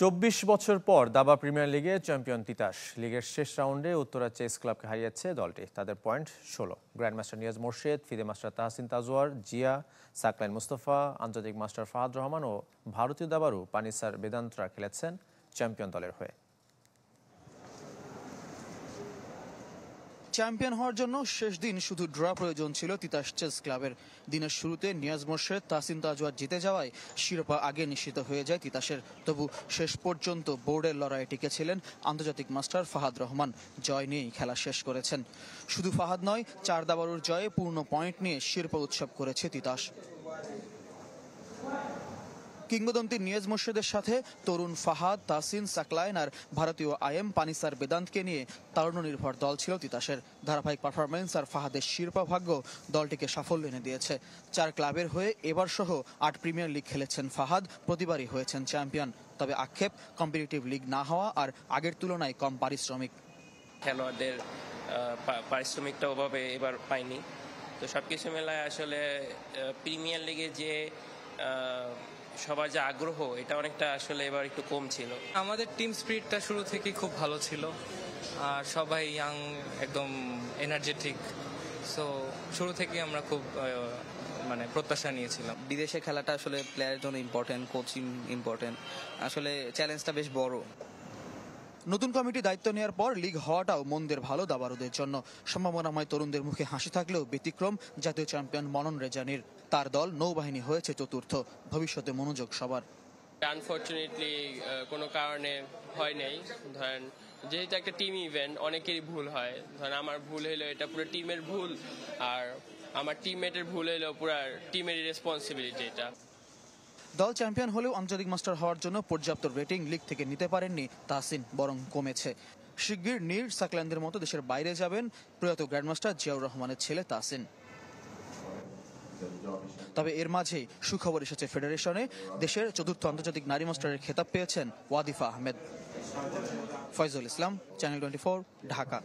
২৪ বছর পর দাবা প্রিমিয়ার লিগে চ্যাম্পিয়ন তিতাস। লিগের শেষ রাউন্ডে উত্তরা চেস ক্লাবকে হারিয়েছে দলটি। তাদের point ১৬। Grandmaster Niaz Morshed, FIDE master Tahsin Tajwar, Zia, Saqlain Mustafa, আন্তর্জাতিক মাস্টার ফাহাদ রহমান ও ভারতীয় দাবারু পানিসার বেদান্তরা খেলেছেন চ্যাম্পিয়ন দলের হয়ে। চ্যাম্পিয়ন হওয়ার জন্য শেষ দিন শুধু ড্র প্রয়োজন ছিল তিতাস চেস ক্লাবের। দিনের শুরুতে নিয়াজ মোর্শেদ, তাহসিন তাজওয়ার জিতে যাওয়ায় শিরোপা আগে নিশ্চিত হয়ে যায় তিতাসের। তবু শেষ পর্যন্ত বোর্ডের লড়াইয়ে টিকেছিলেন আন্তর্জাতিক মাস্টার ফাহাদ রহমান। জয় নিয়েই খেলা শেষ করেছেন। শুধু ফাহাদ নয়, 4 দাবারুর জয়ে পূর্ণ পয়েন্ট নিয়ে শিরোপা উৎসব করেছে তিতাস। কিংবদন্তি নিয়াজ মোর্শেদের সাথে তরুণ ফাহাদ, তাহসিন, সাকলাইন আর ভারতীয় আইএম পানিসার বেদান্তকে নিয়ে তারুণ্যনির্ভর দল ছিল তিতাসের। ধারাবাহিক পারফরমেন্স আর ফাহাদের শিরোপা ভাগ্য দলটিকে সাফল্য এনে দিয়েছে। 4 ক্লাবের হয়ে এবার সহ 8 প্রিমিয়ার লিগ খেলেছেন ফাহাদ, প্রতিবারই হয়েছেন চ্যাম্পিয়ন। তবে আক্ষেপ, কম্পিটিটিভ লিগ না হওয়া আর আগের তুলনায় কম পারিশ্রমিক। খেলোয়াড়দের পারিশ্রমিকটা ওভাবে এবার পাইনি, তো সবকিছু মেলায় আসলে প্রিমিয়ার লিগে যে সবার যে আগ্রহ, এটা অনেকটা আসলে এবার একটু কম ছিল। আমাদের টিম স্পিরিটটা শুরু থেকে খুব ভালো ছিল আর সবাই ইয়াং, একদম এনার্জেটিক। সো শুরু থেকে আমরা খুব প্রত্যাশা নিয়েছিলাম। বিদেশে খেলাটা আসলে প্লেয়ারের জন্য ইম্পর্টেন্ট, কোচিং ইম্পর্টেন্ট, আসলে চ্যালেঞ্জটা বেশ বড়। নতুন কমিটি দায়িত্ব নেওয়ার পর লিগ হওয়াটাও মন্দের ভালো দাবারুদের জন্য। সম্ভাবনাময় তরুণদের মুখে হাসি থাকলেও ব্যতিক্রম জাতীয় চ্যাম্পিয়ন মনন রেজানির। তার দল নৌবাহিনী হয়েছে চতুর্থ। ভবিষ্যতে মনোযোগ সবার। আনফরচুনেটলি কোনো কারণে হয় নাই। ধরেন, যেহেতু একটা টিম ইভেন্ট, অনেকেরই ভুল হয়। ধরেন আমার ভুল হলো, এটা পুরো টিমের ভুল, আর আমার টিমমেটের ভুল হলো পুরো টিমেরই রেসপন্সিবিলিটি এটা। দল চ্যাম্পিয়ন হলেও আন্তর্জাতিক মাস্টার হওয়ার জন্য পর্যাপ্ত রেটিং লিগ থেকে নিতে পারেননি তাহসিন, বরং কমেছে। শিগগির নীর, সাকলাইনদের মতো দেশের বাইরে যাবেন প্রয়াত গ্র্যান্ডমাস্টার জিয়াউর রহমানের ছেলে তাহসিন। তবে এর মাঝেই সুখবর এসেছে ফেডারেশনে। দেশের 4র্থ আন্তর্জাতিক নারী মাস্টারের খেতাব পেয়েছেন ওয়াদিফা আহমেদ। ফয়জুল ইসলাম, চ্যানেল 24, ঢাকা।